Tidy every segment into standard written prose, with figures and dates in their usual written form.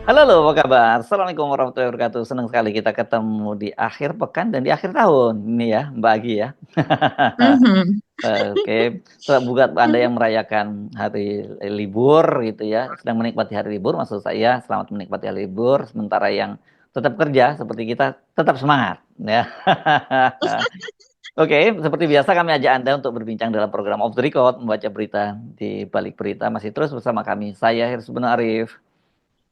Halo, halo, apa kabar? Assalamualaikum warahmatullahi wabarakatuh. Senang sekali kita ketemu di akhir pekan dan di akhir tahun ini ya, Mbak Agi ya. Mhm. Oke, buat Anda yang merayakan hari libur gitu ya, sedang menikmati hari libur maksud saya, selamat menikmati hari libur, sementara yang tetap kerja seperti kita, tetap semangat ya. Oke, seperti biasa kami ajak Anda untuk berbincang dalam program Off the Record, membaca berita di balik berita, masih terus bersama kami. Saya Hirsubun Arif.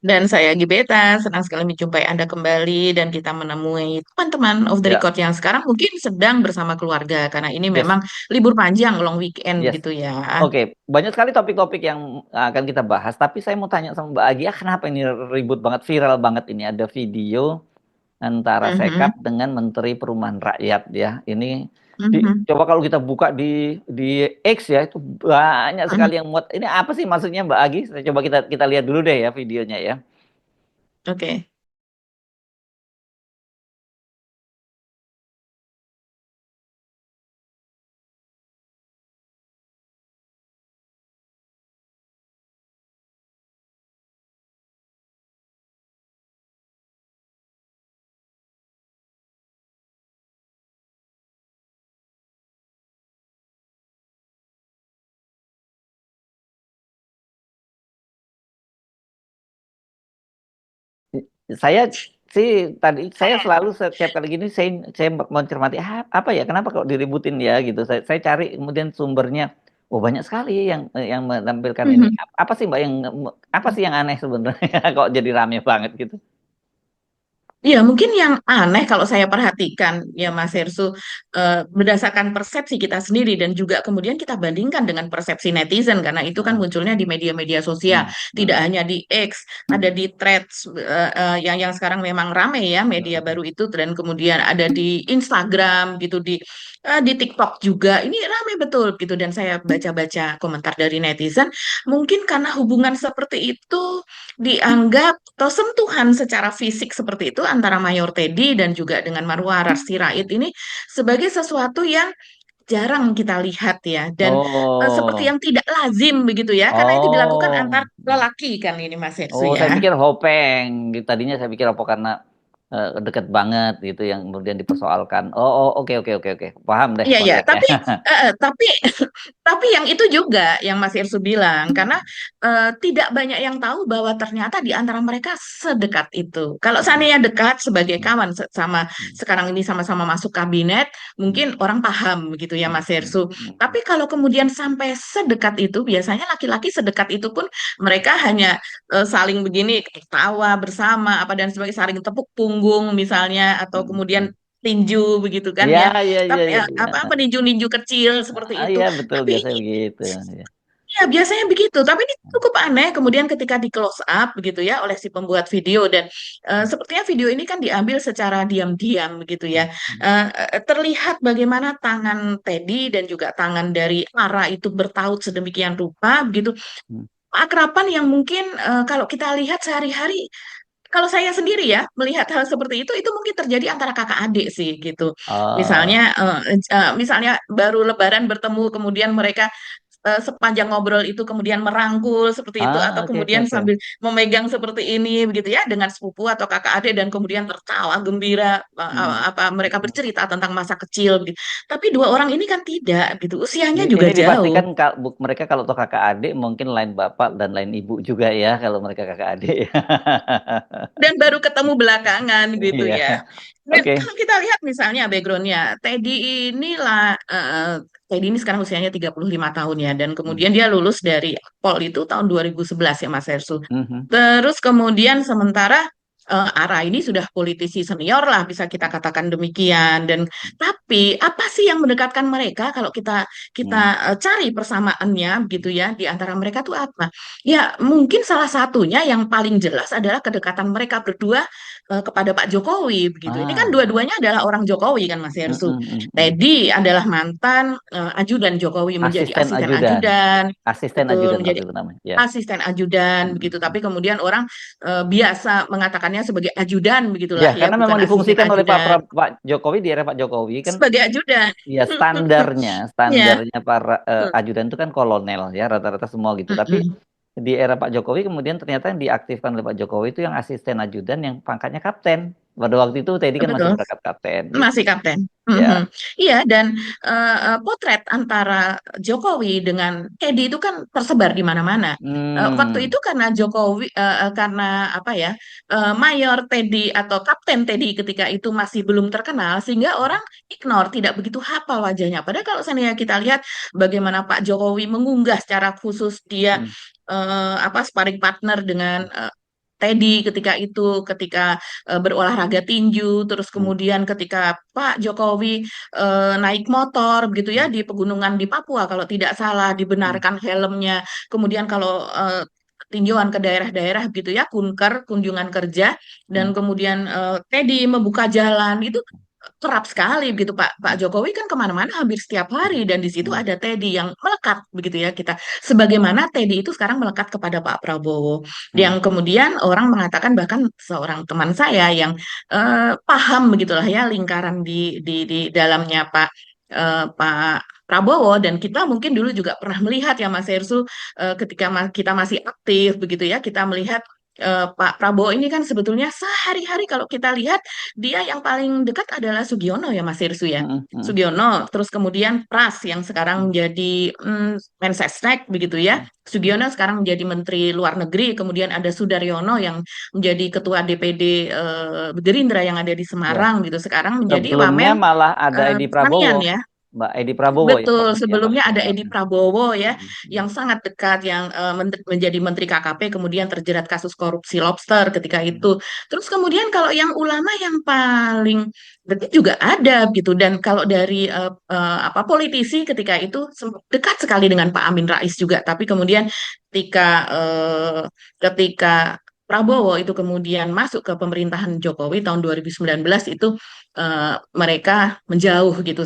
Dan saya Gibeta, senang sekali menjumpai Anda kembali dan kita menemui teman-teman of the Ya, record yang sekarang mungkin sedang bersama keluarga karena ini yes, memang libur panjang, long weekend yes. gitu ya. Oke, banyak sekali topik-topik yang akan kita bahas, tapi saya mau tanya sama Mbak Agia, kenapa ini ribut banget, viral banget ini ada video antara Mhm, Sekap dengan Menteri Perumahan Rakyat ya. Ini mhm, coba kalau kita buka di X ya, itu banyak mhm. sekali yang muat. Ini apa sih maksudnya Mbak Agi? Coba kita kita lihat dulu deh ya videonya ya. Oke. Saya sih tadi saya selalu setiap kali gini saya mencermati apa ya kenapa kok diributin ya gitu. Saya cari kemudian sumbernya. Oh banyak sekali yang menampilkan ini. Mhm. Apa sih Mbak yang apa sih yang aneh sebenarnya kok jadi rame banget gitu? Iya, mungkin yang aneh kalau saya perhatikan ya Mas Hersu, berdasarkan persepsi kita sendiri dan juga kemudian kita bandingkan dengan persepsi netizen karena itu kan Heeh, munculnya di media-media sosial, mhm, tidak mhm, hanya di X, ada di Threads yang sekarang memang rame ya media mhm, baru itu dan kemudian ada di Instagram gitu di TikTok juga. Ini rame betul gitu dan saya baca-baca komentar dari netizen, mungkin karena hubungan seperti itu dianggap atau sentuhan secara fisik seperti itu antara Mayor Teddy dan juga dengan Marwar Sirait ini sebagai sesuatu yang jarang kita lihat ya dan seperti oh, yang tidak lazim begitu ya karena itu dilakukan antar oh. lelaki kan ini Mas Hersu Oh, saya ya. pikir Hopeng. Tadinya saya pikir apa karena deket banget gitu yang kemudian dipersoalkan. Oh, oh, oke, oke, oke, oke. Paham deh Iya ya, konteksnya. tapi tapi yang itu juga yang Mas Irsu bilang karena tidak banyak yang tahu bahwa ternyata di antara mereka sedekat itu. Kalau seandainya dekat sebagai kawan sama sekarang ini sama-sama masuk kabinet, mungkin orang paham gitu ya Mas Irsu. Tapi kalau kemudian sampai sedekat itu, biasanya laki-laki sedekat itu pun mereka hanya saling begini ketawa bersama apa dan sebagainya, saling tepuk punggung misalnya atau kemudian tinju begitu kan Iya, ya iya, iya, tapi iya, apa iya. apa ninju-ninju kecil seperti itu. Iya, betul Tapi biasanya begitu. Iya. ya biasanya begitu. Tapi ini cukup aneh. Kemudian ketika di close up begitu ya oleh si pembuat video dan sepertinya video ini kan diambil secara diam-diam begitu ya. Terlihat bagaimana tangan Teddy dan juga tangan dari Ara itu bertaut sedemikian rupa begitu. Akraban yang mungkin kalau kita lihat sehari-hari kalau saya sendiri ya melihat hal seperti itu mungkin terjadi antara kakak adik sih gitu. Oh, Misalnya baru Lebaran bertemu kemudian mereka sepanjang ngobrol itu kemudian merangkul seperti itu atau oke, oke, kemudian oke. sambil memegang seperti ini begitu ya dengan sepupu atau kakak adik dan kemudian tertawa gembira apa mereka bercerita tentang masa kecil gitu. Tapi dua orang ini kan tidak gitu usianya juga Ini jauh. dipastikan mereka kalau toh kakak adik mungkin lain bapak dan lain ibu juga ya kalau mereka kakak adik. Dan baru ketemu belakangan gitu Iya. ya. Dan Oke. kalau kita lihat misalnya backgroundnya, inilah Teddy ini sekarang usianya 35 tahun ya, dan Hmm. kemudian dia lulus dari Pol itu tahun 2011 ya Mas Hersu. Mhm. Terus kemudian sementara Ara ini sudah politisi senior lah bisa kita katakan demikian dan tapi apa sih yang mendekatkan mereka kalau kita kita Hmm. cari persamaannya gitu ya di antara mereka tuh apa? Ya mungkin salah satunya yang paling jelas adalah kedekatan mereka berdua kepada Pak Jokowi begitu. Ini kan Ah. dua-duanya adalah orang Jokowi kan Mas Mhm, Hersu. mhm, mhm. Teddy adalah mantan ajudan Jokowi menjadi Asisten asisten ajudan, ajudan, asisten betul ajudan menjadi waktu itu namanya, ya. asisten ajudan Mhm, begitu. mhm. Tapi kemudian orang biasa mengatakannya sebagai ajudan Ya, begitulah ya, karena bukan memang asisten difungsikan oleh ajudan. Pak Jokowi di era Pak Jokowi kan, Sebagai ajudan. ya standarnya Ya. standarnya para ajudan itu kan kolonel ya rata-rata semua gitu. Tapi Mm-mm. di era Pak Jokowi kemudian ternyata yang diaktifkan oleh Pak Jokowi itu yang asisten ajudan yang pangkatnya kapten. Pada waktu itu Teddy kan masih betul. berangkat kapten gitu. Masih kapten. Ya. Mhm. Iya, dan potret antara Jokowi dengan Teddy itu kan tersebar di mana-mana. Waktu Hmm. itu karena Jokowi, karena apa ya, Mayor Teddy atau Kapten Teddy ketika itu masih belum terkenal, sehingga orang ignore, tidak begitu hafal wajahnya. Padahal kalau seandainya kita lihat bagaimana Pak Jokowi mengunggah secara khusus dia Hmm. sparring partner dengan Teddy ketika berolahraga tinju, terus Hmm. kemudian ketika Pak Jokowi naik motor begitu ya Hmm. di pegunungan di Papua kalau tidak salah Hmm. dibenarkan helmnya, kemudian kalau tinjauan ke daerah-daerah gitu ya, kunjungan kerja, Hmm. dan kemudian Teddy membuka jalan itu kerap sekali begitu. Pak Jokowi kan kemana-mana hampir setiap hari, dan di situ Hmm. ada Teddy yang melekat begitu ya kita, sebagaimana Teddy itu sekarang melekat kepada Pak Prabowo, Hmm. yang kemudian orang mengatakan, bahkan seorang teman saya yang paham begitulah ya lingkaran di dalamnya Pak Prabowo, dan kita mungkin dulu juga pernah melihat ya Mas Hersu, ketika kita masih aktif begitu ya, kita melihat Pak Prabowo ini kan sebetulnya sehari-hari kalau kita lihat dia yang paling dekat adalah Sugiono ya Mas Hersu ya. Hmm. Hmm. Sugiono, terus kemudian Pras yang sekarang menjadi Mensesnek begitu ya. Sugiono sekarang menjadi Menteri Luar Negeri, kemudian ada Sudaryono yang menjadi Ketua DPD Gerindra yang ada di Ya. Semarang gitu. Sekarang menjadi Sebelumnya Wamen malah ada Edi Pertanian Prabowo, ya. Mbak Edi Prabowo Betul, yang sebelumnya pakai ada Edi helm. Prabowo ya, Hmm. yang sangat dekat, yang menjadi Menteri KKP, kemudian terjerat kasus korupsi lobster ketika itu. Terus kemudian kalau yang ulama yang paling dekat juga ada gitu, dan kalau dari politisi ketika itu dekat sekali dengan Pak Amin Rais juga, tapi kemudian ketika ketika Prabowo itu kemudian masuk ke pemerintahan Jokowi tahun 2019 itu mereka menjauh gitu.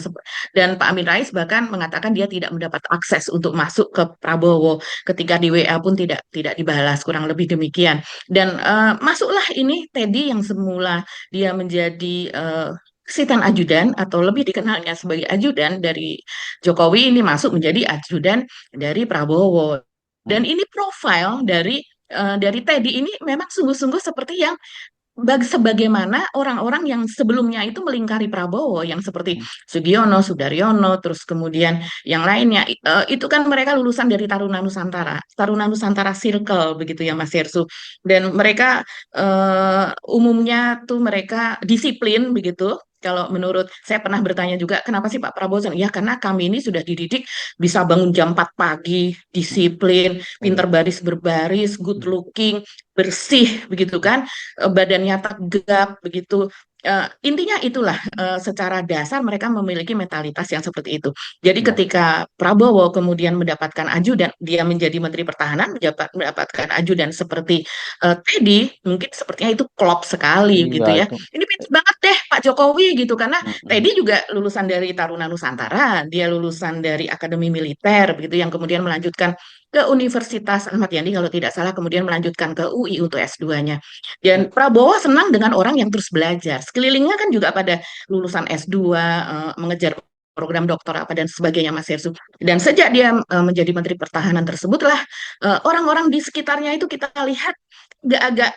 Dan Pak Amin Rais bahkan mengatakan dia tidak mendapat akses untuk masuk ke Prabowo, ketika di WA pun tidak dibalas, kurang lebih demikian. Dan masuklah ini Teddy yang semula dia menjadi asisten ajudan atau lebih dikenalnya sebagai ajudan dari Jokowi, ini masuk menjadi ajudan dari Prabowo. Dan ini profil dari Teddy ini memang sungguh-sungguh seperti yang sebagaimana orang-orang yang sebelumnya itu melingkari Prabowo, yang seperti Sugiono, Sudaryono, terus kemudian yang lainnya, itu kan mereka lulusan dari Taruna Nusantara Circle begitu ya Mas Yersu, dan mereka umumnya tuh mereka disiplin begitu. Kalau menurut saya pernah bertanya juga, kenapa sih Pak Prabowo? Ya karena kami ini sudah dididik bisa bangun jam 4 pagi, disiplin, pinter baris berbaris, good looking, bersih begitu kan, badannya tegap begitu. Intinya itulah, secara dasar mereka memiliki mentalitas yang seperti itu. Jadi Ya. ketika Prabowo kemudian mendapatkan ajudan, dia menjadi Menteri Pertahanan, mendapatkan ajudan seperti Teddy, mungkin sepertinya itu klop sekali Iya gitu ya. itu. Ini pintar banget deh Pak Jokowi gitu, karena Mm-mm. Teddy juga lulusan dari Taruna Nusantara, dia lulusan dari Akademi Militer begitu, yang kemudian melanjutkan ke Universitas Ahmad Yani kalau tidak salah, kemudian melanjutkan ke UI untuk S2-nya. Dan Prabowo senang dengan orang yang terus belajar. Sekelilingnya kan juga pada lulusan S2, mengejar program doktor apa dan sebagainya Mas Hersu. Dan sejak dia menjadi Menteri Pertahanan tersebutlah orang-orang di sekitarnya itu kita lihat agak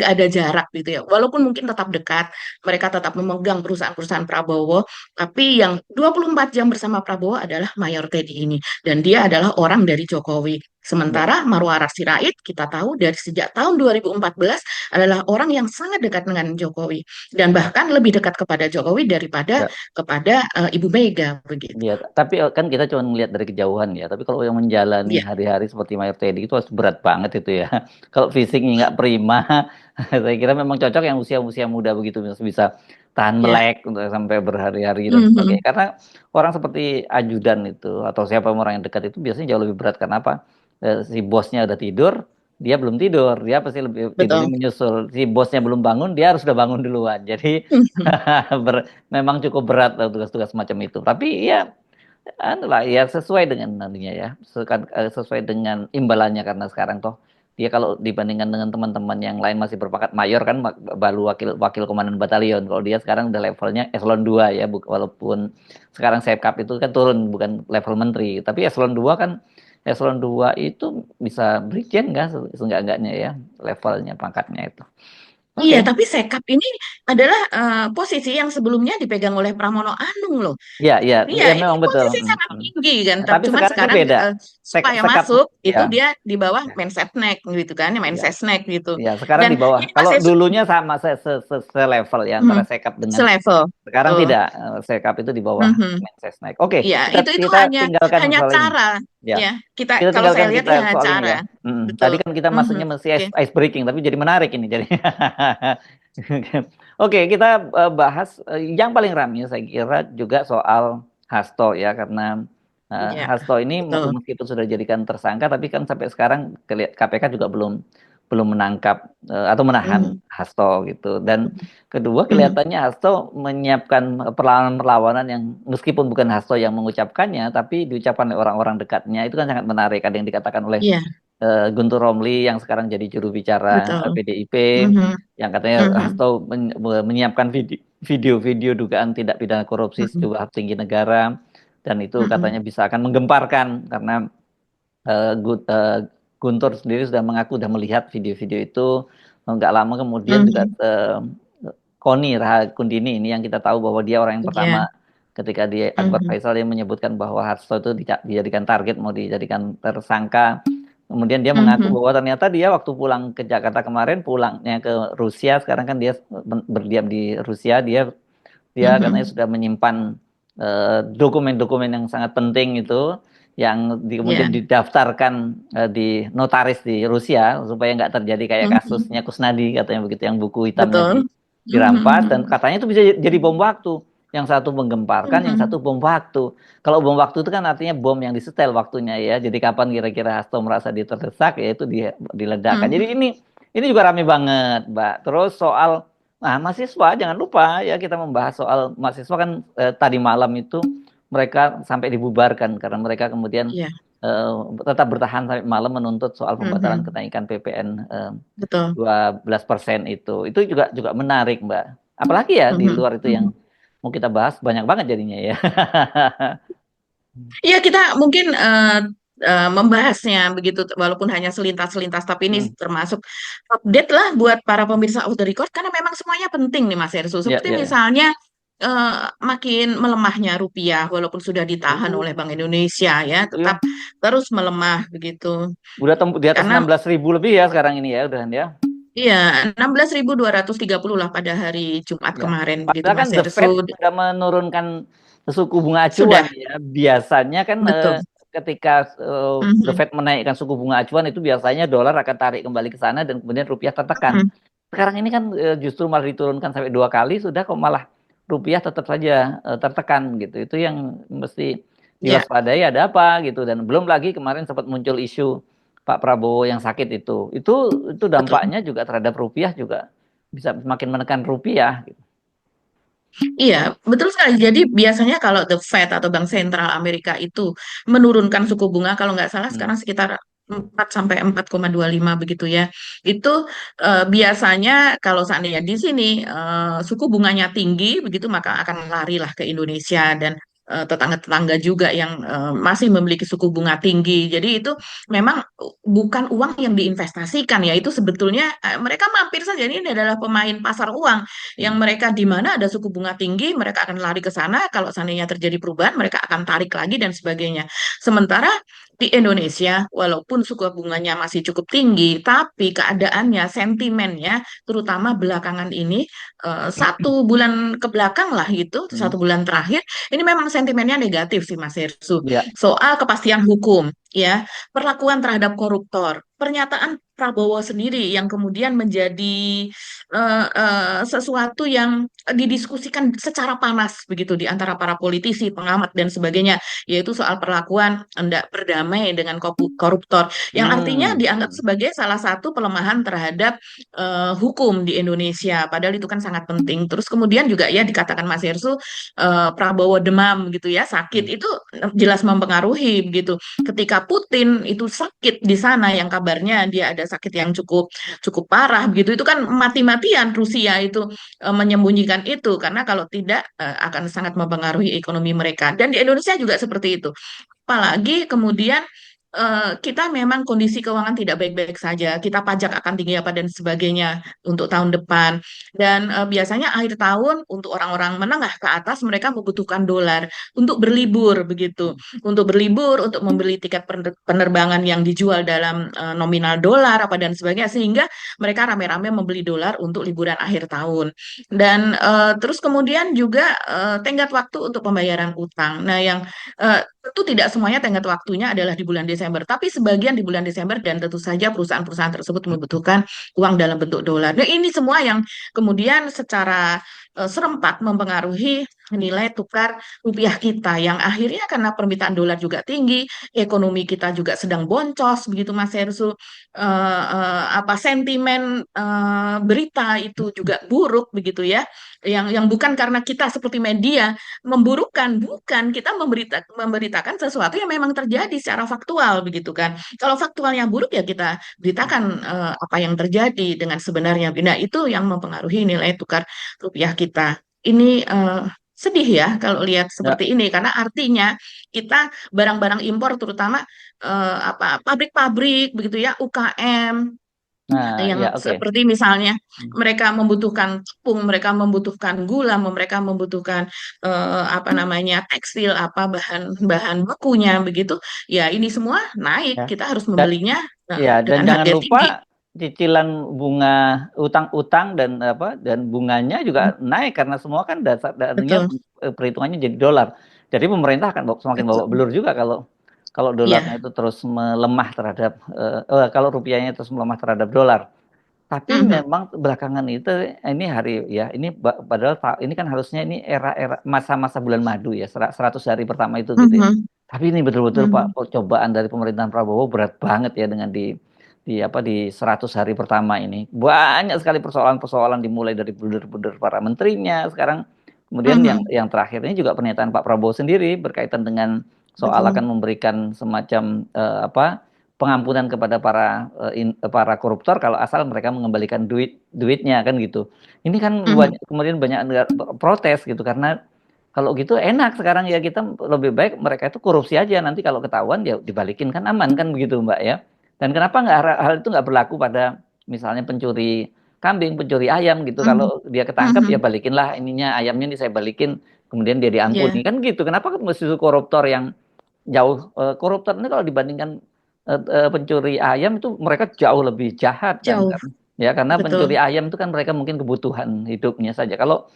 ada jarak gitu ya. Walaupun mungkin tetap dekat, mereka tetap memegang perusahaan-perusahaan Prabowo, tapi yang 24 jam bersama Prabowo adalah Mayor Teddy ini. Dan dia adalah orang dari Jokowi. Ya. Sementara Marwarar Sirait kita tahu dari sejak tahun 2014 adalah orang yang sangat dekat dengan Jokowi, dan bahkan lebih dekat kepada Jokowi daripada Ya. kepada Ibu Mega begitu. Ya, tapi kan kita cuma melihat dari kejauhan ya. Tapi kalau yang menjalani Ya, hari-hari seperti Mayor Teddy itu harus berat banget itu ya. Kalau fisiknya nggak prima, saya kira memang cocok yang usia-usia muda begitu bisa tahan ya. melek untuk sampai berhari-hari dan Mhm. sebagainya. Karena orang seperti ajudan itu atau siapa orang yang dekat itu biasanya jauh lebih berat. Kenapa? Si bosnya udah tidur, dia belum tidur. Dia pasti lebih tidurnya Betul. menyusul. Si bosnya belum bangun, dia harus udah bangun duluan. Jadi Mhm. memang cukup berat tugas-tugas semacam itu. Tapi ya, anu lah ya sesuai dengan nantinya ya, sesuai dengan imbalannya karena sekarang toh dia kalau dibandingkan dengan teman-teman yang lain masih berpangkat mayor kan baru wakil wakil komandan batalion. Kalau dia sekarang udah levelnya eselon 2 ya, walaupun sekarang Sekap itu kan turun bukan level menteri, tapi eselon 2 kan eselon 2 itu bisa brigjen nggak seenggak-enggaknya ya levelnya pangkatnya itu. Iya, Oke. tapi Sekap ini adalah posisi yang sebelumnya dipegang oleh Pramono Anung loh. Iya, iya, Iya, ya ini memang betul. posisi sangat tinggi kan. Tapi Cuman sekarang ini sekarang beda. supaya Sekap, masuk itu ya, dia di bawah ya, Mensetnek gitu kan, ya ya. Mensesnek gitu. Ya, sekarang Dan di bawah. ini Mas Kalau Yesus dulunya sama selevel ya antara hmm, Sekap dengan selevel. sekarang Tuh. tidak. Sekap itu di bawah Mhm. Mensesnek. Oke, Ya, kita itu kita hanya tinggalkan hanya soal ini. cara Ya. ya. Kita Kita kalau saya tinggalkan lihat kita ya soal ini cara. ya. Betul. Tadi kan kita Mhm. masuknya mesti Oke. ice breaking, tapi jadi menarik ini. Jadi, oke, kita bahas yang paling ramai saya kira juga soal Hasto ya, karena Ya, Hasto ini betul. meskipun sudah dijadikan tersangka, tapi kan sampai sekarang KPK juga belum belum menangkap atau menahan Mhm. Hasto gitu. Dan kedua, Mhm. kelihatannya Hasto menyiapkan perlawanan-perlawanan yang meskipun bukan Hasto yang mengucapkannya, tapi diucapkan oleh orang-orang dekatnya. Itu kan sangat menarik. Ada yang dikatakan oleh Iya, Guntur Romli yang sekarang jadi juru bicara betul. PDIP, Mhm. yang katanya Mhm. Hasto menyiapkan video-video dugaan tindak pidana korupsi Mhm. sejumlah petinggi negara, dan itu katanya Mhm. bisa akan menggemparkan karena Guntur sendiri sudah mengaku sudah melihat video-video itu nggak lama kemudian juga Mhm. Koni Rahakundini ini yang kita tahu bahwa dia orang yang Iya. pertama ketika di Akbar Mhm. Faisal dia menyebutkan bahwa Hasto itu dijadikan target mau dijadikan tersangka. Kemudian dia mengaku Mhm. bahwa ternyata dia waktu pulang ke Jakarta kemarin pulangnya ke Rusia, sekarang kan dia berdiam di Rusia, dia dia katanya Mhm. sudah menyimpan dokumen-dokumen yang sangat penting itu yang kemudian Iya. didaftarkan di notaris di Rusia supaya nggak terjadi kayak Mhm. kasusnya Kusnadi katanya begitu yang buku hitamnya Betul. dirampas, dan Mhm. katanya itu bisa jadi bom waktu. Yang satu menggemparkan, yang Mhm. satu bom waktu. Kalau bom waktu itu kan artinya bom yang disetel waktunya ya. Jadi kapan kira-kira Hasto merasa terdesak ya itu diledakkan. Jadi Mhm. ini juga rame banget, Mbak. Terus soal mahasiswa, jangan lupa ya kita membahas soal mahasiswa kan tadi malam itu mereka sampai dibubarkan karena mereka kemudian Iya. eh, tetap bertahan sampai malam menuntut soal pembatalan Mhm. kenaikan PPN Betul. 12% itu. Itu juga juga menarik, Mbak. Apalagi ya di Mhm. luar itu yang Mhm. mau kita bahas banyak banget jadinya ya. Iya, kita mungkin membahasnya begitu, walaupun hanya selintas-selintas, tapi ini Hmm. termasuk update lah buat para pemirsa Off the Record, karena memang semuanya penting nih Mas Ersu. Ya, Seperti ya, ya. misalnya eh, makin melemahnya rupiah, walaupun sudah ditahan oleh Uh, Bank Indonesia ya, tetap ya. terus melemah begitu. Udah di atas Karena 16.000 lebih ya sekarang ini ya, udah ya. iya, 16.230 lah pada hari Jumat Ya. kemarin begitu Padahal kan Mas The Ersu. Fed sudah menurunkan suku bunga acuan Sudah, ya. Biasanya kan betul. ketika The Mhm. Fed menaikkan suku bunga acuan itu biasanya dolar akan tarik kembali ke sana dan kemudian rupiah tertekan. Mhm. Sekarang ini kan justru malah diturunkan sampai 2 kali sudah kok malah rupiah tetap saja tertekan gitu. Itu yang mesti Ya, diwaspadai ada apa gitu, dan belum lagi kemarin sempat muncul isu Pak Prabowo yang sakit itu. Itu betul. dampaknya juga terhadap rupiah juga bisa semakin menekan rupiah gitu. Iya, betul sekali. Jadi biasanya kalau The Fed atau Bank Sentral Amerika itu menurunkan suku bunga, kalau nggak salah Hmm. sekarang sekitar 4 sampai 4,25 begitu ya. Itu biasanya kalau seandainya di sini suku bunganya tinggi begitu, maka akan larilah ke Indonesia dan tetangga-tetangga juga yang masih memiliki suku bunga tinggi. Jadi itu memang bukan uang yang diinvestasikan ya, itu sebetulnya mereka mampir saja. Ini adalah pemain pasar uang yang Hmm. mereka di mana ada suku bunga tinggi, mereka akan lari ke sana. Kalau seandainya terjadi perubahan, mereka akan tarik lagi dan sebagainya. Sementara di Indonesia, walaupun suku bunganya masih cukup tinggi, tapi keadaannya, sentimennya, terutama belakangan ini, 1 bulan ke belakang lah gitu, Hmm. 1 bulan terakhir, ini memang sentimennya negatif sih Mas Hersu. Ya. Soal kepastian hukum, ya, perlakuan terhadap koruptor, pernyataan Prabowo sendiri yang kemudian menjadi sesuatu yang didiskusikan secara panas begitu di antara para politisi, pengamat dan sebagainya, yaitu soal perlakuan hendak berdamai dengan koruptor, yang artinya Hmm. dianggap sebagai salah satu pelemahan terhadap hukum di Indonesia. Padahal itu kan sangat penting. Terus kemudian juga ya dikatakan Mas Hersu, Prabowo demam gitu ya, sakit Hmm. itu jelas mempengaruhi begitu. Ketika Putin itu sakit di sana, yang kabarnya dia ada sakit yang cukup cukup parah begitu, itu kan mati-matian Rusia itu menyembunyikan itu, karena kalau tidak akan sangat mempengaruhi ekonomi mereka, dan di Indonesia juga seperti itu. Apalagi kemudian kita memang kondisi keuangan tidak baik-baik saja. Kita pajak akan tinggi apa dan sebagainya untuk tahun depan. Dan biasanya akhir tahun untuk orang-orang menengah ke atas mereka membutuhkan dolar untuk berlibur begitu. Untuk berlibur, untuk membeli tiket penerbangan yang dijual dalam nominal dolar apa dan sebagainya sehingga mereka rame-rame membeli dolar untuk liburan akhir tahun. Dan terus kemudian juga tenggat waktu untuk pembayaran utang. Nah, yang tentu tidak semuanya tenggat waktunya adalah di bulan Desember, tapi sebagian di bulan Desember dan tentu saja perusahaan-perusahaan tersebut membutuhkan uang dalam bentuk dolar. Nah, ini semua yang kemudian secara serempak mempengaruhi nilai tukar rupiah kita yang akhirnya karena permintaan dolar juga tinggi, ekonomi kita juga sedang boncos begitu Mas Hersu. Apa sentimen berita itu juga buruk begitu ya. Yang bukan karena kita seperti media memburukkan, bukan kita memberitakan sesuatu yang memang terjadi secara faktual begitu kan. Kalau faktualnya buruk ya kita beritakan apa yang terjadi dengan sebenarnya. Nah, itu yang mempengaruhi nilai tukar rupiah kita. Ini sedih ya kalau lihat Ya, seperti ini karena artinya kita barang-barang impor terutama apa pabrik-pabrik begitu ya UKM nah, yang ya oke. seperti misalnya mereka membutuhkan tepung, mereka membutuhkan gula, mereka membutuhkan apa namanya tekstil, apa bahan bakunya begitu. Ya ini semua naik, Ya. kita harus Dan membelinya ya, dan dengan jangan harga lupa tinggi. cicilan bunga utang-utang dan bunganya juga naik karena semua kan dasarnya Betul, perhitungannya jadi dolar. Jadi pemerintah akan semakin babak betul. belur juga kalau kalau dolarnya Ya. itu terus melemah terhadap kalau rupiahnya terus melemah terhadap dolar. Tapi Mhm, memang belakangan itu ini hari ya ini padahal ini kan harusnya ini era-era masa-masa bulan madu ya 100 hari pertama itu gitu ya. mhm, Tapi ini betul-betul Pak mhm, cobaan dari pemerintahan Prabowo berat banget ya dengan di 100 hari pertama ini. Banyak sekali persoalan-persoalan dimulai dari bulir-bulir para menterinya sekarang kemudian yang mhm. yang terakhir ini juga pernyataan Pak Prabowo sendiri berkaitan dengan soal akan Betul. memberikan semacam pengampunan kepada para koruptor kalau asal mereka mengembalikan duitnya kan gitu. Ini kan Mhm. kemudian banyak negara protes gitu karena kalau gitu enak sekarang ya kita lebih baik mereka itu korupsi aja nanti kalau ketahuan ya dibalikin kan aman kan begitu Mbak ya. Dan kenapa nggak hal itu nggak berlaku pada misalnya pencuri kambing, pencuri ayam gitu Mhm. kalau dia ketangkap ya Mhm. balikinlah ininya ayamnya nih saya balikin kemudian dia diampuni Ya, kan gitu. Kenapa mesti koruptor yang jauh koruptor ini kalau dibandingkan pencuri ayam itu mereka jauh lebih jahat jauh. kan ya karena pencuri Betul. ayam itu kan mereka mungkin kebutuhan hidupnya saja. Kalau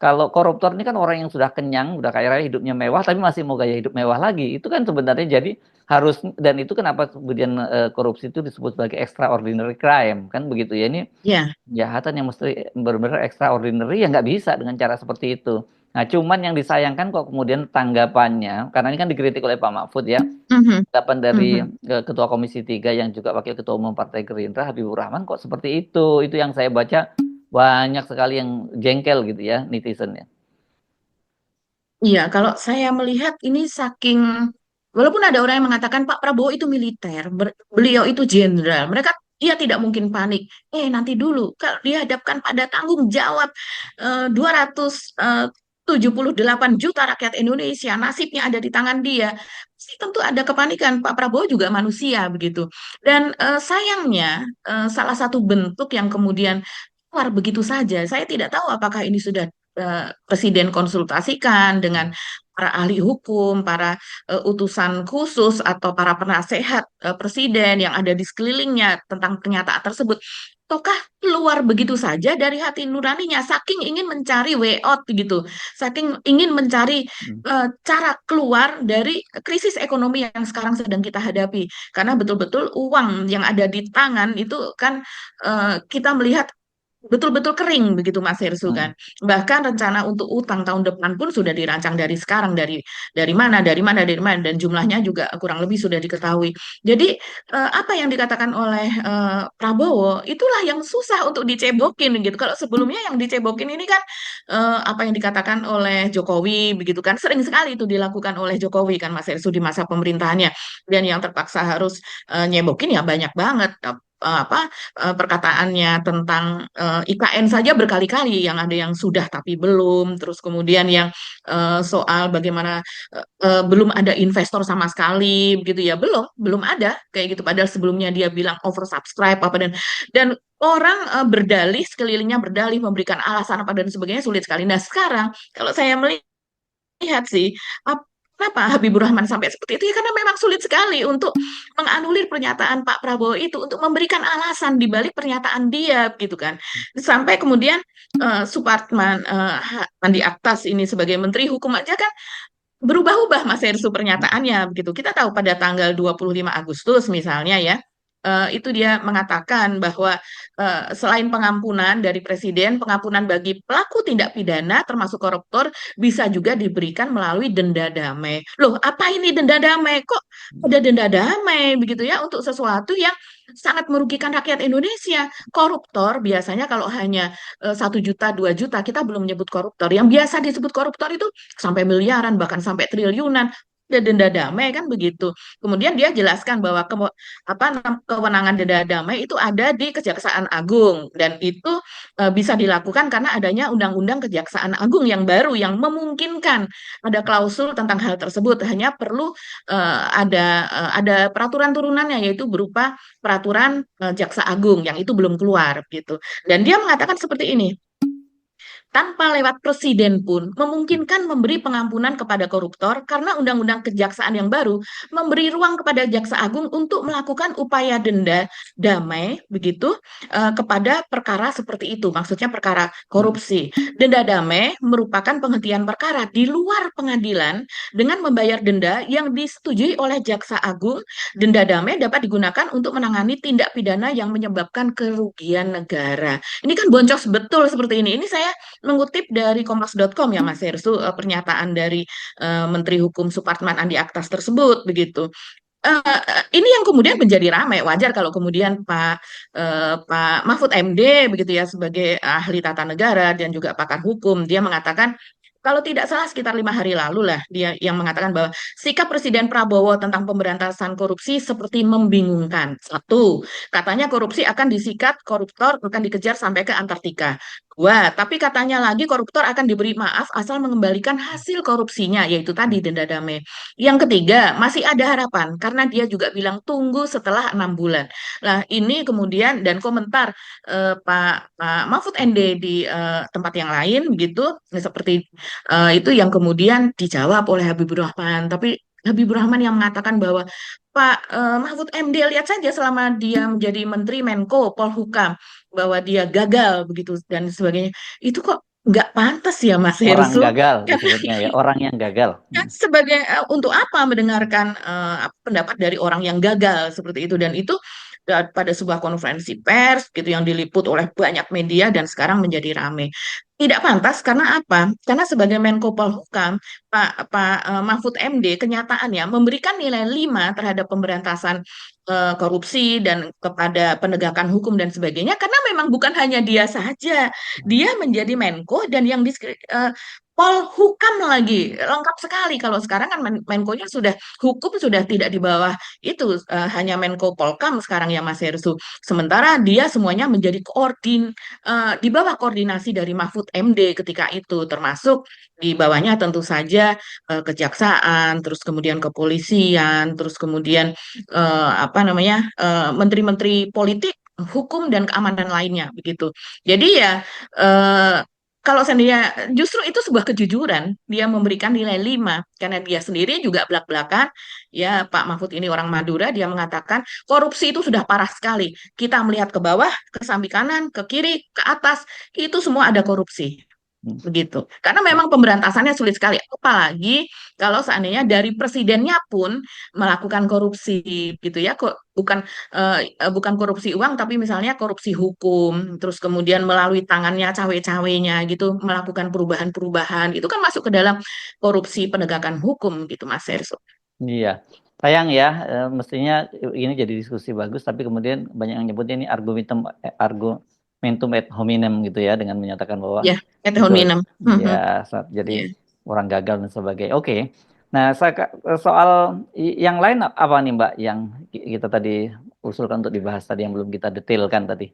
kalau koruptor ini kan orang yang sudah kenyang, udah kaya raya, hidupnya mewah, tapi masih mau gaya hidup mewah lagi. Itu kan sebenarnya jadi harus dan itu kenapa kemudian korupsi itu disebut sebagai extraordinary crime kan begitu ya. Ini Ya. kejahatan yang mesti benar-benar extraordinary ya nggak bisa dengan cara seperti itu. Nah, cuman yang disayangkan kok kemudian tanggapannya, karena ini kan dikritik oleh Pak Mahfud ya, Mhm. tanggapan dari Mhm. Ketua Komisi 3 yang juga Wakil Ketua Umum Partai Gerindra Habibur Rahman kok seperti itu. Itu yang saya baca banyak sekali yang jengkel gitu ya netizen ya. Iya, kalau saya melihat ini saking, walaupun ada orang yang mengatakan Pak Prabowo itu militer, beliau itu jenderal, mereka dia tidak mungkin panik. Nanti dulu, kalau dihadapkan pada tanggung jawab 278 juta rakyat Indonesia, nasibnya ada di tangan dia. Pasti tentu ada kepanikan. Pak Prabowo juga manusia begitu. Dan sayangnya, salah satu bentuk yang kemudian keluar begitu saja. Saya tidak tahu apakah ini sudah Presiden konsultasikan dengan para ahli hukum, para utusan khusus atau para penasehat Presiden yang ada di sekelilingnya tentang pernyataan tersebut. Ataukah keluar begitu saja dari hati nuraninya, saking ingin mencari way out gitu, saking ingin mencari Hmm. cara keluar dari krisis ekonomi yang sekarang sedang kita hadapi. Karena betul-betul uang yang ada di tangan itu kan kita melihat betul-betul kering begitu Mas Hersu Hmm. kan. Bahkan rencana untuk utang tahun depan pun sudah dirancang dari sekarang dari mana dari mana dari mana dan jumlahnya juga kurang lebih sudah diketahui. Jadi apa yang dikatakan oleh Prabowo itulah yang susah untuk dicebokin gitu. Kalau sebelumnya yang dicebokin ini kan apa yang dikatakan oleh Jokowi begitu kan sering sekali itu dilakukan oleh Jokowi kan Mas Hersu di masa pemerintahannya dan yang terpaksa harus nyebokin ya banyak banget perkataannya tentang IKN saja berkali-kali, yang ada yang sudah tapi belum, terus kemudian yang soal bagaimana belum ada investor sama sekali begitu ya, belum ada kayak gitu, padahal sebelumnya dia bilang oversubscribe apa, dan orang berdalih, sekelilingnya berdalih memberikan alasan apa dan sebagainya, sulit sekali. Nah sekarang kalau saya melihat sih, kenapa Habibur Rahman sampai seperti itu ya, karena memang sulit sekali untuk menganulir pernyataan Pak Prabowo itu, untuk memberikan alasan di balik pernyataan dia gitu kan. Sampai kemudian Supratman Andi Aktas ini sebagai Menteri Hukum aja kan berubah-ubah Mas Hersu pernyataannya begitu. Kita tahu pada tanggal 25 Agustus misalnya ya, itu dia mengatakan bahwa selain pengampunan dari Presiden, pengampunan bagi pelaku tindak pidana termasuk koruptor bisa juga diberikan melalui denda damai. Loh, apa ini denda damai? Kok ada denda damai begitu ya untuk sesuatu yang sangat merugikan rakyat Indonesia? Koruptor biasanya kalau hanya 1 juta, 2 juta, kita belum menyebut koruptor. Yang biasa disebut koruptor itu sampai miliaran, bahkan sampai triliunan. Ada denda damai kan begitu. Kemudian dia jelaskan bahwa kewenangan denda damai itu ada di Kejaksaan Agung, dan itu bisa dilakukan karena adanya Undang-Undang Kejaksaan Agung yang baru yang memungkinkan ada klausul tentang hal tersebut. Hanya perlu ada peraturan turunannya, yaitu berupa peraturan Jaksa Agung yang itu belum keluar gitu. Dan dia mengatakan seperti ini, tanpa lewat presiden pun memungkinkan memberi pengampunan kepada koruptor karena Undang-Undang Kejaksaan yang baru memberi ruang kepada Jaksa Agung untuk melakukan upaya denda damai begitu kepada perkara seperti itu, maksudnya perkara korupsi. Denda damai merupakan penghentian perkara di luar pengadilan dengan membayar denda yang disetujui oleh Jaksa Agung. Denda damai dapat digunakan untuk menangani tindak pidana yang menyebabkan kerugian negara. Ini kan boncos betul seperti ini. Ini saya mengutip dari kompas.com ya Mas Hersu, pernyataan dari Menteri Hukum Supratman Andi Aktas tersebut begitu. Ini yang kemudian menjadi ramai. Wajar kalau kemudian Pak Mahfud MD begitu ya, sebagai ahli tata negara dan juga pakar hukum, dia mengatakan, kalau tidak salah sekitar 5 hari lalu lah, dia yang mengatakan bahwa sikap Presiden Prabowo tentang pemberantasan korupsi seperti membingungkan. Satu, katanya korupsi akan disikat, koruptor akan dikejar sampai ke Antartika. Dua, tapi katanya lagi koruptor akan diberi maaf asal mengembalikan hasil korupsinya, yaitu tadi denda damai. Yang ketiga, masih ada harapan karena dia juga bilang tunggu setelah 6 bulan. Nah, ini kemudian dan komentar Pak Mahfud MD di tempat yang lain begitu, seperti itu yang kemudian dijawab oleh Habibur Rahman. Tapi Habibur Rahman yang mengatakan bahwa Pak Mahfud MD, lihat saja selama dia menjadi Menteri Menko Polhukam bahwa dia gagal begitu dan sebagainya. Itu kok nggak pantas ya Mas Orang Hersu? gagal Karena disebutnya ya, orang yang gagal. kan sebagai untuk apa mendengarkan pendapat dari orang yang gagal seperti itu, dan itu pada sebuah konferensi pers gitu yang diliput oleh banyak media dan sekarang menjadi ramai. Tidak pantas karena apa? Karena sebagai Menko Polhukam, Pak Mahfud MD kenyataannya memberikan nilai 5 terhadap pemberantasan korupsi dan kepada penegakan hukum dan sebagainya, karena memang bukan hanya dia saja, dia menjadi Menko dan yang Polhukam lagi lengkap sekali. Kalau sekarang kan Menkonya sudah hukum, sudah tidak di bawah itu, hanya Menko Polkam sekarang ya Mas Hersu. Sementara dia semuanya menjadi di bawah koordinasi dari Mahfud MD ketika itu, termasuk di bawahnya tentu saja kejaksaan, terus kemudian kepolisian, terus kemudian apa namanya menteri-menteri politik, hukum dan keamanan lainnya begitu. Jadi ya eh, kalau seandainya justru itu sebuah kejujuran, dia memberikan nilai 5 karena dia sendiri juga belak-belakan ya, Pak Mahfud ini orang Madura, dia mengatakan korupsi itu sudah parah sekali. Kita melihat ke bawah, ke samping kanan, ke kiri, ke atas, itu semua ada korupsi. Begitu. Karena memang pemberantasannya sulit sekali. Apalagi kalau seandainya dari presidennya pun melakukan korupsi gitu ya. Kok bukan korupsi uang, tapi misalnya korupsi hukum, terus kemudian melalui tangannya cawe-cawenya gitu melakukan perubahan-perubahan. Itu kan masuk ke dalam korupsi penegakan hukum gitu Mas Serso. Iya, sayang ya, mestinya ini jadi diskusi bagus, tapi kemudian banyak yang nyebutnya ini argumentum ad hominem gitu ya, dengan menyatakan bahwa Ya, ad itu hominem. ya Mhm. jadi Ya. orang gagal dan sebagainya. Oke, nah soal yang lain apa nih Mbak yang kita tadi usulkan untuk dibahas tadi yang belum kita detailkan tadi?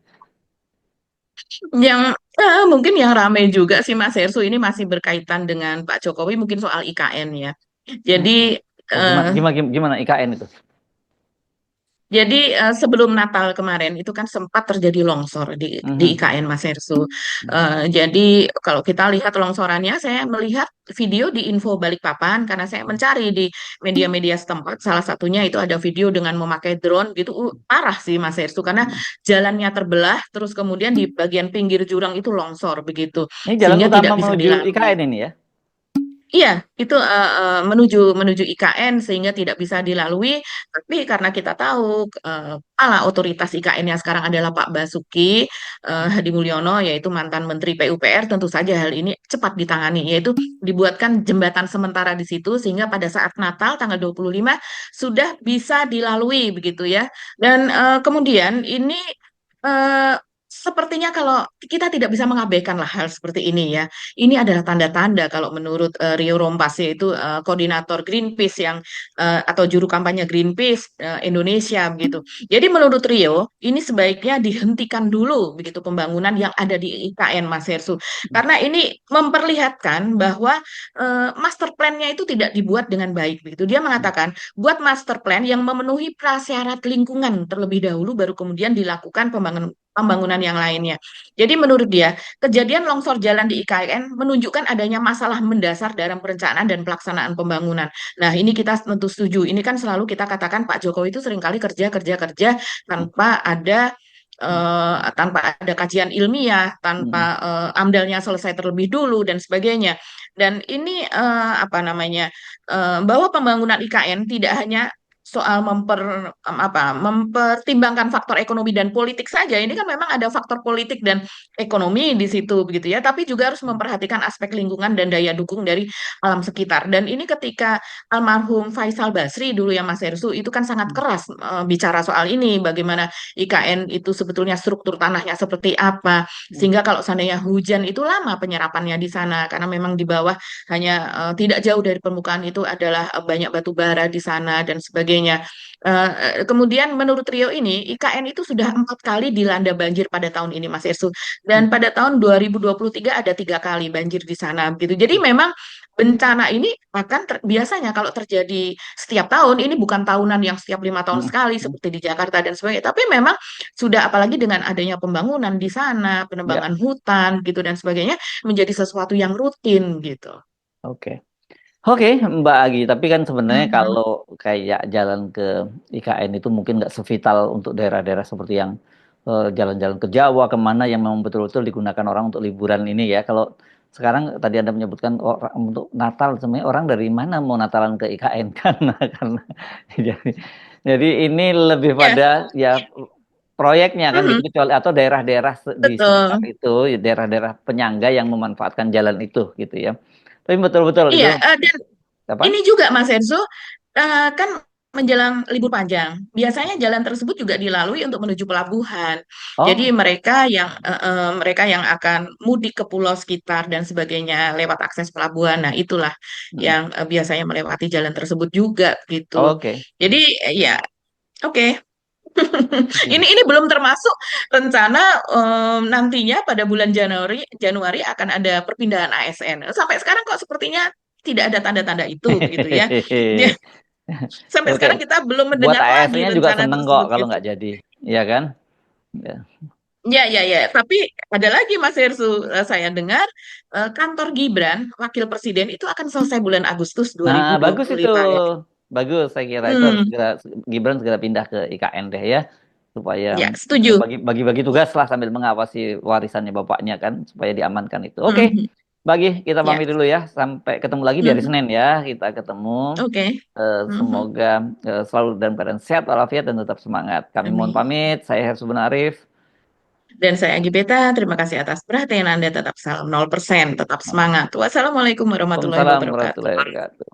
Yang mungkin yang ramai juga sih Mas Hersu ini masih berkaitan dengan Pak Jokowi mungkin soal IKN ya. Hmm. Jadi Oh, eh, gimana IKN itu? sebelum Natal kemarin itu kan sempat terjadi longsor di Mhm. IKN Mas Hersu. Jadi kalau kita lihat longsorannya, saya melihat video di Info Balikpapan karena saya mencari di media-media setempat. Salah satunya itu ada video dengan memakai drone gitu. Parah sih Mas Hersu karena jalannya terbelah, terus kemudian di bagian pinggir jurang itu longsor begitu, Ini jalan sehingga utama tidak bisa menuju dilalui. IKN ini ya? Iya, itu menuju menuju IKN sehingga tidak bisa dilalui. Tapi karena kita tahu kepala otoritas IKN yang sekarang adalah Pak Basuki Hadi Mulyono, yaitu mantan Menteri PUPR, tentu saja hal ini cepat ditangani, yaitu dibuatkan jembatan sementara di situ sehingga pada saat Natal tanggal 25 sudah bisa dilalui begitu ya. Dan kemudian ini eh, sepertinya kalau kita tidak bisa mengabaikan lah hal seperti ini ya. Ini adalah tanda-tanda kalau menurut Rio Rompas yaitu koordinator Greenpeace yang atau juru kampanye Greenpeace Indonesia begitu. Jadi menurut Rio ini sebaiknya dihentikan dulu begitu pembangunan yang ada di IKN Mas Hersu karena ini memperlihatkan bahwa master plan-nya itu tidak dibuat dengan baik begitu. Dia mengatakan buat master plan yang memenuhi prasyarat lingkungan terlebih dahulu baru kemudian dilakukan pembangunan yang lainnya. Jadi menurut dia kejadian longsor jalan di IKN menunjukkan adanya masalah mendasar dalam perencanaan dan pelaksanaan pembangunan. Nah, ini kita tentu setuju. Ini kan selalu kita katakan Pak Jokowi itu seringkali kerja kerja kerja tanpa ada kajian ilmiah, tanpa AMDAL-nya selesai terlebih dulu dan sebagainya. Dan ini bahwa pembangunan IKN tidak hanya soal mempertimbangkan faktor ekonomi dan politik saja. Ini kan memang ada faktor politik dan ekonomi di situ begitu ya, tapi juga harus memperhatikan aspek lingkungan dan daya dukung dari alam sekitar. Dan ini ketika almarhum Faisal Basri dulu ya Mas Hersu itu kan sangat keras bicara soal ini, bagaimana IKN itu sebetulnya struktur tanahnya seperti apa, sehingga kalau seandainya hujan itu lama penyerapannya di sana karena memang di bawah hanya tidak jauh dari permukaan itu adalah banyak batu bara di sana dan sebagainya. Kemudian menurut Rio ini IKN itu sudah 4 kali dilanda banjir pada tahun ini Mas Ersu dan pada tahun 2023 ada 3 kali banjir di sana begitu. Jadi memang bencana ini biasanya kalau terjadi setiap tahun ini bukan tahunan yang setiap 5 tahun sekali seperti di Jakarta dan sebagainya, tapi memang sudah apalagi dengan adanya pembangunan di sana, Ya, penebangan hutan gitu dan sebagainya menjadi sesuatu yang rutin gitu. oke. Oke, Mbak Agi. Tapi kan sebenarnya Mhm. kalau kayak jalan ke IKN itu mungkin nggak sevital untuk daerah-daerah seperti yang jalan-jalan ke Jawa, kemana yang memang betul-betul digunakan orang untuk liburan ini ya. Kalau sekarang tadi Anda menyebutkan orang untuk Natal, sebenarnya orang dari mana mau Natalan ke IKN karena jadi, jadi ini lebih Ya, pada ya proyeknya kan gitu mhm, kecuali atau daerah-daerah di sekitar betul. itu, daerah-daerah penyangga yang memanfaatkan jalan itu gitu ya. Tapi betul-betul Iya, itu dan apa? ini juga Mas Enzo, kan menjelang libur panjang, biasanya jalan tersebut juga dilalui untuk menuju pelabuhan. Jadi Oh, mereka yang akan mudik ke pulau sekitar dan sebagainya lewat akses pelabuhan, nah itulah mm, yang biasanya melewati jalan tersebut juga gitu. oke. Jadi ya, oke. Oke. Ini belum termasuk rencana nantinya pada bulan Januari Januari akan ada perpindahan ASN. Sampai sekarang kok sepertinya tidak ada tanda-tanda itu begitu ya. Ya, sampai Oke, sekarang kita belum buat mendengar lagi AS-nya juga rencana seneng kok tersebut kalau gitu. nggak jadi, ya kan? Ya. Ya, ya, ya. Tapi ada lagi Mas Hersu, saya dengar kantor Gibran, Wakil Presiden itu akan selesai bulan Agustus Nah, bagus itu, 2025 ya. bagus. Saya kira itu harus Hmm, segera Gibran segera pindah ke IKN deh ya, supaya ya, setuju. bagi-bagi tugas lah sambil mengawasi warisannya bapaknya kan, supaya diamankan itu. Oke, Hmm, bagi kita ya. pamit dulu ya, sampai ketemu lagi di hari Hmm, Senin ya, kita ketemu. oke. Hmm, Semoga selalu dalam keadaan sehat walafiat dan tetap semangat. Kami mohon amin. pamit. Saya Hersu Arif. Dan saya Agi Beta, terima kasih atas perhatian Anda. Tetap salam 0%, tetap semangat. Wassalamualaikum warahmatullahi Waalaikumsalam wabarakatuh. warahmatullahi wabarakatuh.